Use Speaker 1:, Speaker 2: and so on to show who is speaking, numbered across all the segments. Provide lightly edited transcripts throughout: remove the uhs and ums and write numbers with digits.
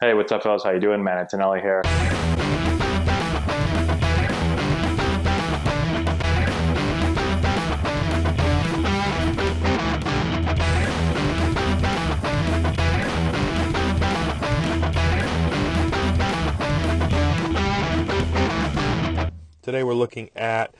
Speaker 1: Hey, what's up, fellas? How you doing, man? Antonelli here.
Speaker 2: Today we're looking at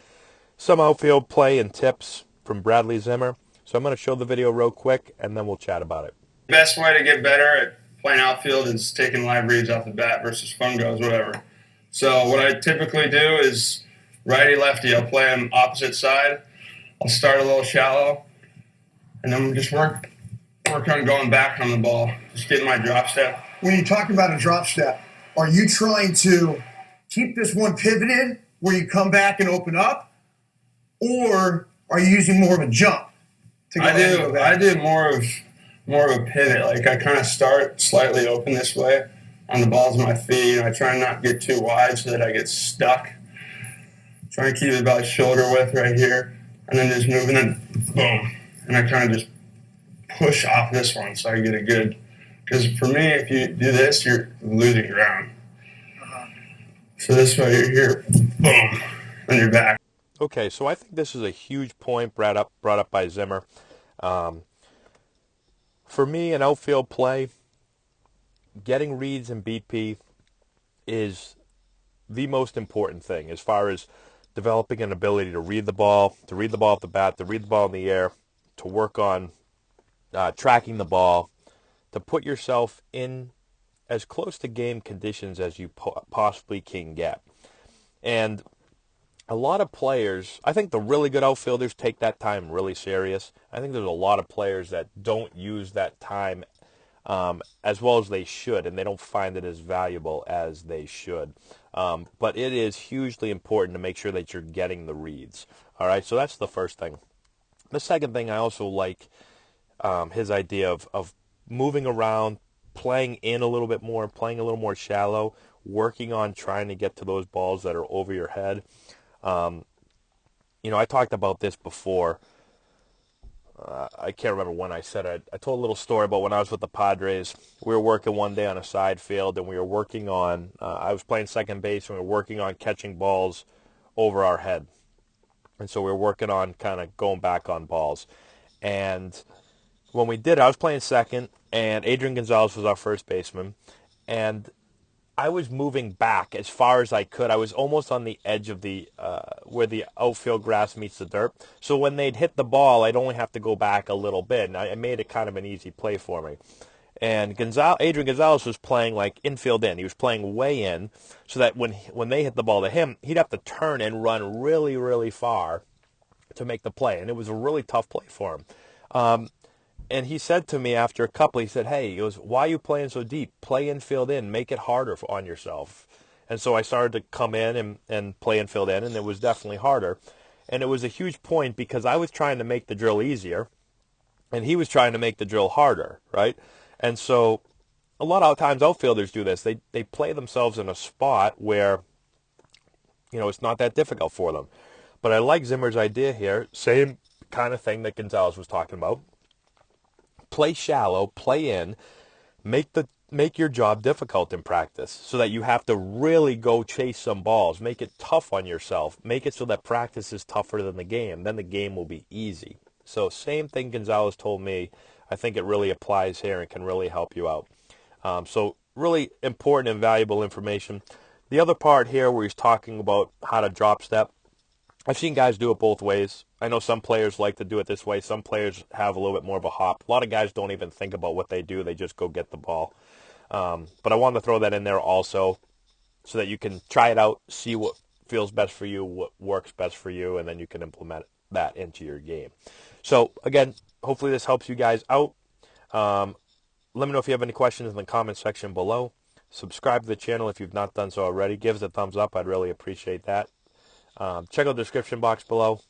Speaker 2: some outfield play and tips from Bradley Zimmer. So I'm going to show the video real quick and then we'll chat about it.
Speaker 3: The best way to get better at playing outfield is taking live reads off the bat versus fungos, whatever. So what I typically do is righty lefty. I'll play on opposite side. I'll start a little shallow, and then just work on going back on the ball. Just getting my drop step.
Speaker 4: When you're talking about a drop step, are you trying to keep this one pivoted where you come back and open up, or are you using more of a jump to go ahead and go back?
Speaker 3: I do more of a pivot. Like I kind of start slightly open this way on the balls of my feet. I try not to get too wide so that I get stuck. Trying to keep it about shoulder width right here, and then just moving and boom. And I kind of just push off this one so I get a good. Because for me, if you do this, you're losing ground. So this way you're here, boom, and you're back.
Speaker 2: Okay, so I think this is a huge point brought up by Zimmer. For me, in outfield play, getting reads in BP is the most important thing as far as developing an ability to read the ball off the bat, to read the ball in the air, to work on tracking the ball, to put yourself in as close to game conditions as you possibly can get. And a lot of players, I think the really good outfielders take that time really serious. I think there's a lot of players that don't use that time as well as they should, and they don't find it as valuable as they should. But it is hugely important to make sure that you're getting the reads. All right, so that's the first thing. The second thing, I also like his idea of moving around, playing in a little bit more, playing a little more shallow, working on trying to get to those balls that are over your head. I talked about this before. I can't remember when I said it. I told a little story about when I was with the Padres. We were working one day on a side field, and we were working on, I was playing second base, and we were working on catching balls over our head. And so we were working on kind of going back on balls. And when we did, I was playing second, and Adrian Gonzalez was our first baseman. And I was moving back as far as I could. I was almost on the edge of the where the outfield grass meets the dirt. So when they'd hit the ball, I'd only have to go back a little bit, and I made it kind of an easy play for me. And Adrian Gonzalez was playing like infield in. He was playing way in, so that when they hit the ball to him, he'd have to turn and run really, really far to make the play. And it was a really tough play for him. And he said to me after a couple, he said, hey, he goes, why are you playing so deep? Play infield in. Make it harder on yourself. And so I started to come in and play infield in, and it was definitely harder. And it was a huge point because I was trying to make the drill easier, and he was trying to make the drill harder, right? And so a lot of times outfielders do this. They play themselves in a spot where, it's not that difficult for them. But I like Zimmer's idea here, same kind of thing that Gonzalez was talking about. Play shallow, play in, make your job difficult in practice so that you have to really go chase some balls. Make it tough on yourself. Make it so that practice is tougher than the game. Then the game will be easy. So same thing Gonzalez told me. I think it really applies here and can really help you out. So really important and valuable information. The other part here where he's talking about how to drop step, I've seen guys do it both ways. I know some players like to do it this way. Some players have a little bit more of a hop. A lot of guys don't even think about what they do. They just go get the ball. But I wanted to throw that in there also so that you can try it out, see what feels best for you, what works best for you, and then you can implement that into your game. So, again, hopefully this helps you guys out. Let me know if you have any questions in the comment section below. Subscribe to the channel if you've not done so already. Give us a thumbs up. I'd really appreciate that. Check out the description box below.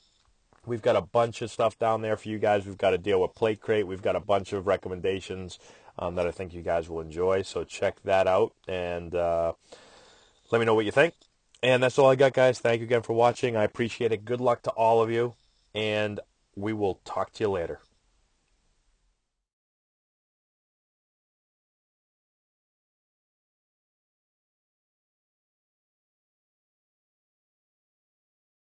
Speaker 2: We've got a bunch of stuff down there for you guys. We've got to deal with Plate Crate. We've got a bunch of recommendations that I think you guys will enjoy. So check that out and let me know what you think. And that's all I got, guys. Thank you again for watching. I appreciate it. Good luck to all of you. And we will talk to you later.